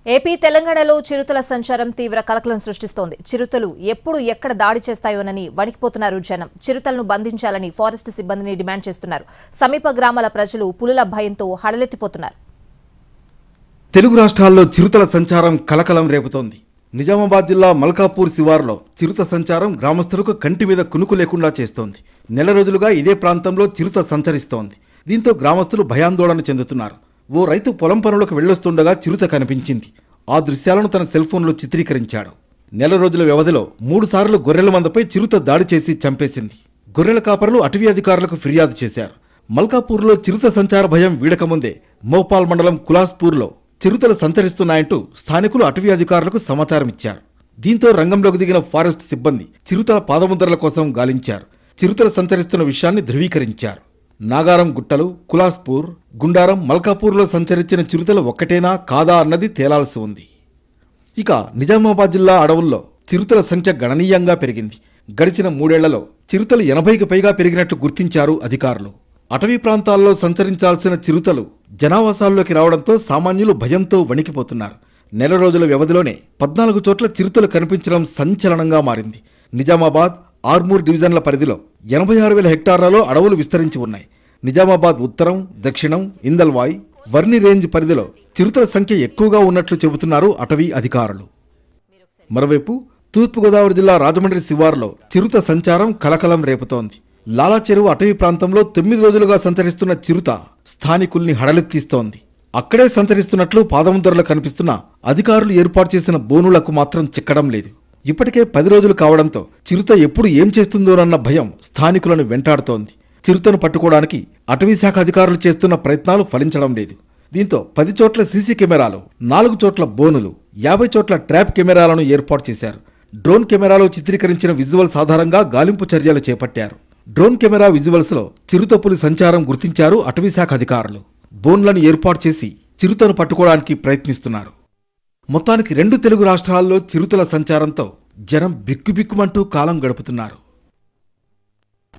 AP తెలంగాణలో చిరుతల సంచారం తీవ్ర కలకలం సృష్టిస్తోంది. చిరుతలు ఎప్పుడు ఎక్కడ దాడి చేస్తాయోనని వణికిపోతున్నారు జనం. చిరుతలను బంధించాలని ఫారెస్ట్ సిబ్బందిని డిమాండ్ చేస్తున్నారు. సమీప గ్రామాల ప్రజలు పులుల భయంతో హడలెత్తిపోతున్నారు. తెలుగు రాష్ట్రాల్లో చిరుతల సంచారం కలకలం రేపుతోంది. నిజామాబాద్ జిల్లా మల్కాపూర్ శివారులో చిరుత సంచారం గ్రామస్తులకు కంటి మీద కునుకు లేకుండా చేస్తోంది. నెల రోజులుగా ఇదే ప్రాంతంలో చిరుత సంచరిస్తోంది. దీంతో గ్రామస్తులు భయాందోళన చెందుతున్నారు. ఓ రైతు పొలం పనులకు వెళ్లొస్తుండగా చిరుత కనిపించింది. ఆ దృశ్యాలను తన సెల్ ఫోన్లో చిత్రీకరించాడు. నెల రోజుల వ్యవధిలో 3 సార్లు గొర్రెల మందపై చిరుత దాడి చేసి చంపేసింది. గొర్రెల కాపరులు అటవీ అధికారులకు ఫిర్యాదు చేశారు. మల్కాపూర్లో చిరుత సంచార భయం వీడకముందే మోపాల్ మండలం కులాస్పూర్లో చిరుతలు సంచరిస్తున్నాయంటూ స్థానికులు అటవీ అధికారులకు సమాచారం ఇచ్చారు. దీంతో రంగంలోకి దిగిన ఫారెస్ట్ సిబ్బంది చిరుతల పాదముద్రల కోసం గాలించారు. చిరుతలు సంచరిస్తున్న విషయాన్ని ధృవీకరించారు. నాగారం గుట్టలు, కులాస్పూర్, గుండారం, మల్కాపూర్లో సంచరించిన చిరుతలు ఒక్కటేనా కాదా అన్నది తేలాల్సి ఉంది. ఇక నిజామాబాద్ జిల్లా అడవుల్లో చిరుతల సంఖ్య గణనీయంగా పెరిగింది. గడిచిన 3 ఏళ్లలో చిరుతలు 80కి పైగా పెరిగినట్లు గుర్తించారు అధికారులు. అటవీ ప్రాంతాల్లో సంచరించాల్సిన చిరుతలు జనావాసాల్లోకి రావడంతో సామాన్యులు భయంతో వణికిపోతున్నారు. నెల రోజుల వ్యవధిలోనే 14 చోట్ల చిరుతలు కనిపించడం సంచలనంగా మారింది. నిజామాబాద్, ఆర్మూర్ డివిజన్ల పరిధిలో 86,000 హెక్టార్లలో అడవులు విస్తరించి ఉన్నాయి. నిజామాబాద్ ఉత్తరం, దక్షిణం, ఇందల్వాయ్, వర్ని రేంజ్ పరిధిలో చిరుతల సంఖ్య ఎక్కువగా ఉన్నట్లు చెబుతున్నారు అటవీ అధికారులు. మరోవైపు తూర్పుగోదావరి జిల్లా రాజమండ్రి శివారులో చిరుత సంచారం కలకలం రేపుతోంది. లాలా చెరువు అటవీ ప్రాంతంలో 9 రోజులుగా సంచరిస్తున్న చిరుత స్థానికుల్ని హడలెత్తిస్తోంది. అక్కడే సంచరిస్తున్నట్లు పాదముద్రలు కనిపిస్తున్న అధికారులు ఏర్పాటు చేసిన బోనులకు మాత్రం చిక్కడం లేదు. ఇప్పటికే 10 రోజులు కావడంతో చిరుత ఎప్పుడు ఏం చేస్తుందోనన్న భయం స్థానికులను వెంటాడుతోంది. చిరుతను పట్టుకోవడానికి అటవీశాఖ అధికారులు చేస్తున్న ప్రయత్నాలు ఫలించడం లేదు. దీంతో 10 చోట్ల సీసీ కెమెరాలు, 4 చోట్ల బోనులు, 50 చోట్ల ట్రాప్ కెమెరాలను ఏర్పాటు చేశారు. డ్రోన్ కెమెరాలో చిత్రీకరించిన విజువల్స్ ఆధారంగా గాలింపు చర్యలు చేపట్టారు. డ్రోన్ కెమెరా విజువల్స్ లో చిరుతపులి సంచారం గుర్తించారు అటవీశాఖ అధికారులు. బోన్లను ఏర్పాటు చేసి చిరుతను పట్టుకోవడానికి ప్రయత్నిస్తున్నారు. మొత్తానికి 2 తెలుగు రాష్ట్రాల్లో చిరుతల సంచారంతో జనం బిక్కుబిక్కుమంటూ కాలం గడుపుతున్నారు.